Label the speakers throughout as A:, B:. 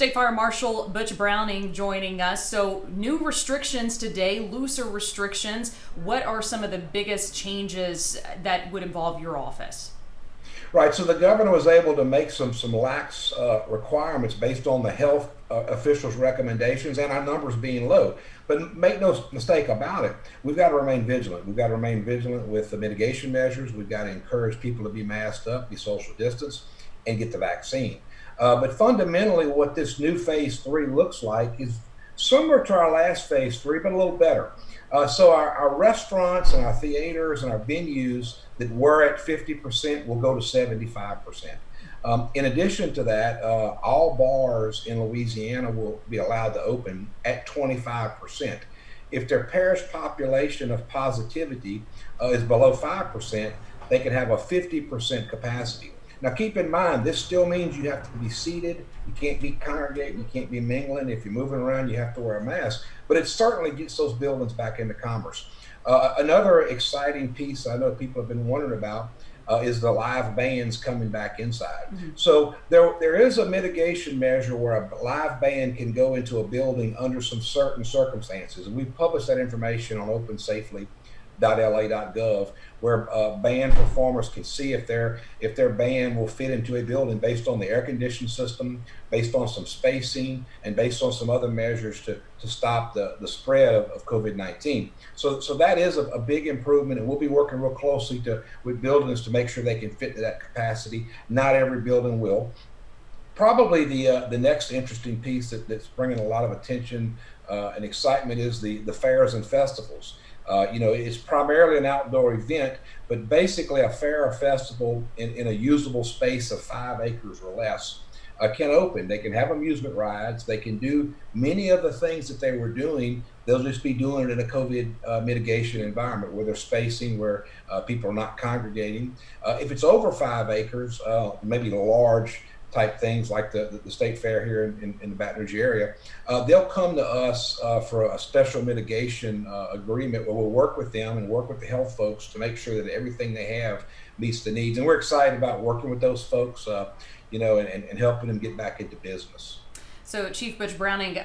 A: State Fire Marshal Butch Browning joining us. So new restrictions today, looser restrictions. What are some of the biggest changes that would involve your office?
B: Right, so the governor was able to make some lax requirements based on the health officials' recommendations and our numbers being low. But make no mistake about it, we've got to remain vigilant. We've got to remain vigilant with the mitigation measures. We've got to encourage people to be masked up, be social distance, and get the vaccine. But fundamentally, what this new phase 3 looks like is similar to our last phase 3, but a little better. So our restaurants and our theaters and our venues that were at 50% will go to 75%. In addition to that, all bars in Louisiana will be allowed to open at 25%. If their parish population of positivity is below 5%, they can have a 50% capacity. Now, keep in mind, this still means you have to be seated. You can't be congregating. You can't be mingling. If you're moving around, you have to wear a mask. But it certainly gets those buildings back into commerce. Another exciting piece I know people have been wondering about is the live bands coming back inside. Mm-hmm. So there is a mitigation measure where a live band can go into a building under some certain circumstances. And we published that information on opensafely.la.gov, where band performers can see if their band will fit into a building based on the air conditioning system, based on some spacing, and based on some other measures to stop the spread of COVID-19. So that is a big improvement, and we'll be working real closely with buildings to make sure they can fit to that capacity. Not every building will. Probably the next interesting piece that's bringing a lot of attention and excitement is the fairs and festivals. It's primarily an outdoor event, but basically a fair or festival in a usable space of 5 acres or less can open. They can have amusement rides. They can do many of the things that they were doing. They'll just be doing it in a COVID mitigation environment where they're spacing, where people are not congregating. If it's over 5 acres, maybe large type things like the state fair here in the Baton Rouge area, they'll come to us for a special mitigation agreement where we'll work with them and work with the health folks to make sure that everything they have meets the needs. And we're excited about working with those folks, and helping them get back into business.
A: So, Chief Butch Browning,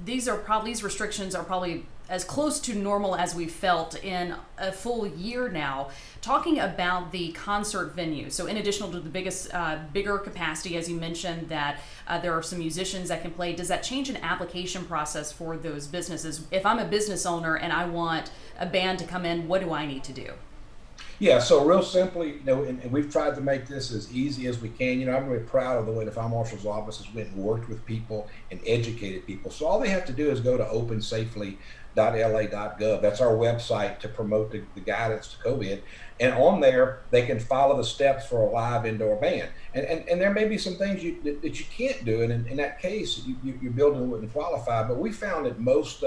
A: these restrictions are probably as close to normal as we've felt in a full year now. Talking about the concert venue, so in addition to the bigger capacity, as you mentioned, that there are some musicians that can play, does that change an application process for those businesses? If I'm a business owner and I want a band to come in, what do I need to do?
B: Yeah, so real simply, and we've tried to make this as easy as we can. I'm really proud of the way the Fire Marshal's office has went and worked with people and educated people. So all they have to do is go to opensafely.la.gov. That's our website to promote the guidance to COVID. And on there, they can follow the steps for a live indoor band. And there may be some things that you can't do. And in that case, your building wouldn't qualify. But we found that most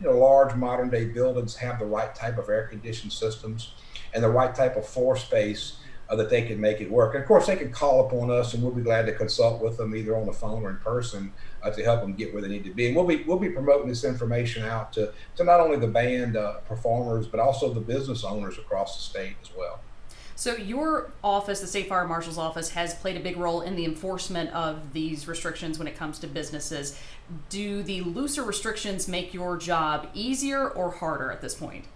B: large modern day buildings have the right type of air conditioned systems and the right type of floor space that they can make it work. And of course, they can call upon us, and we'll be glad to consult with them either on the phone or in person to help them get where they need to be. And we'll be promoting this information out to not only the band performers, but also the business owners across the state as well.
A: So your office, the State Fire Marshal's office, has played a big role in the enforcement of these restrictions when it comes to businesses. Do the looser restrictions make your job easier or harder at this point?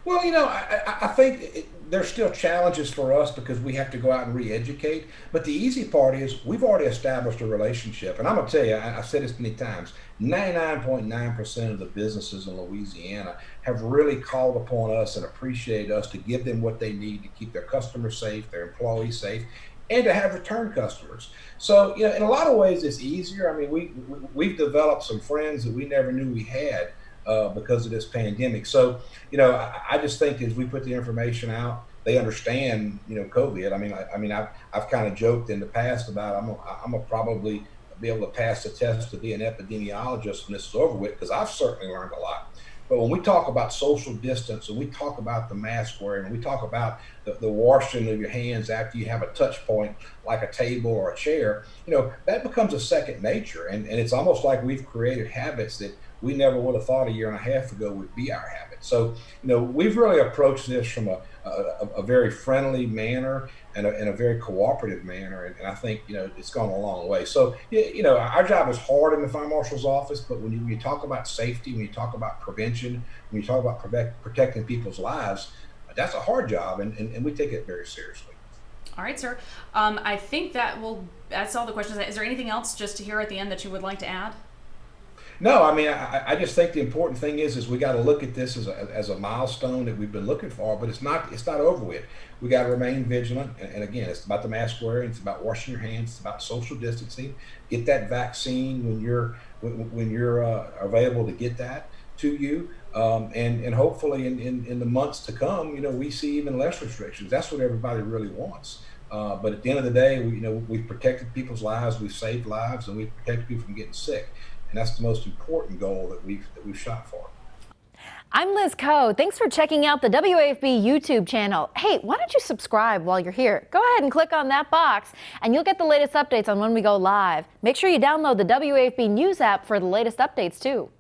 B: Well, I think there's still challenges for us because we have to go out and re-educate. But the easy part is we've already established a relationship. And I'm going to tell you, I've said this many times, 99.9% of the businesses in Louisiana have really called upon us and appreciate us to give them what they need to keep their customers safe, their employees safe, and to have return customers. So, in a lot of ways, it's easier. I mean, we've developed some friends that we never knew we had because of this pandemic. So, I just think as we put the information out, they understand, COVID. I mean, I've kind of joked in the past about I'm gonna probably be able to pass the test to be an epidemiologist when this is over with, because I've certainly learned a lot. But when we talk about social distance and we talk about the mask wearing, and we talk about the washing of your hands after you have a touch point like a table or a chair, that becomes a second nature. And it's almost like we've created habits that we never would have thought a year and a half ago would be our habit. So, we've really approached this from a very friendly manner. in a very cooperative manner. And I think, it's gone a long way. So, our job is hard in the fire marshal's office, but when you talk about safety, when you talk about prevention, when you talk about protecting people's lives, that's a hard job, and we take it very seriously.
A: All right, sir. I think that's all the questions. Is there anything else just to hear at the end that you would like to add?
B: No, I mean, I just think the important thing is we got to look at this as a milestone that we've been looking for, but it's not over with. We got to remain vigilant, and again, it's about the mask wearing, it's about washing your hands, it's about social distancing. Get that vaccine when you're available to get that to you, and hopefully in the months to come, we see even less restrictions. That's what everybody really wants. But at the end of the day, we've protected people's lives, we've saved lives, and we've protected people from getting sick. And that's the most important goal that we've shot for.
C: I'm Liz Coe. Thanks for checking out the WAFB YouTube channel. Hey, why don't you subscribe while you're here? Go ahead and click on that box and you'll get the latest updates on when we go live. Make sure you download the WAFB News app for the latest updates too.